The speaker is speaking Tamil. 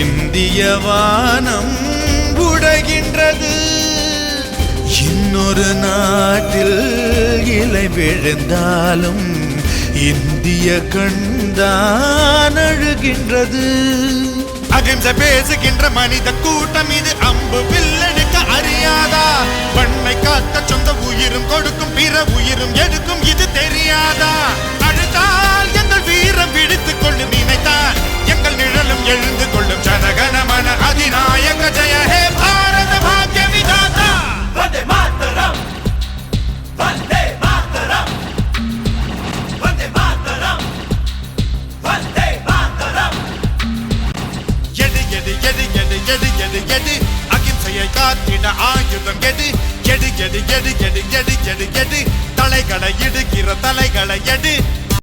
இந்திய வானம் உடைகின்றது. இன்னொரு நாட்டில் இலை விழுந்தாலும் இந்திய கண்தான் அழுகின்றது. அகிம்சை பேசுகின்ற மனித கூட்டம் இது அம்பு வில்லெடுக்க அறியாதா? பண்ணை காக்க சொந்த உயிரும் கொடுக்கும், பிற உயிரும் எடுக்கும், இது தெரியாதா? அழுத்தால் எங்கள் வீரம் விடுத்துக் கொள்ளும், நினைத்தால் எங்கள் நிழலும் எழுந்து கொள்ளும். ஜனகணமன அதிநாயக ஜெய ஹே பாரத பாக்ய விதாதா. வந்தே மாதரம், வந்தே மாதரம், வந்தே மாதரம், வந்தே மாதரம். எடு எடு எடு எடு எடு எடு எடு அகிம்சையை காத்திட ஆயுதம் எடு. எடு எடு எடு எடு எடு எடு எடு தலைகளை இடுகிற தலைகளை எடு.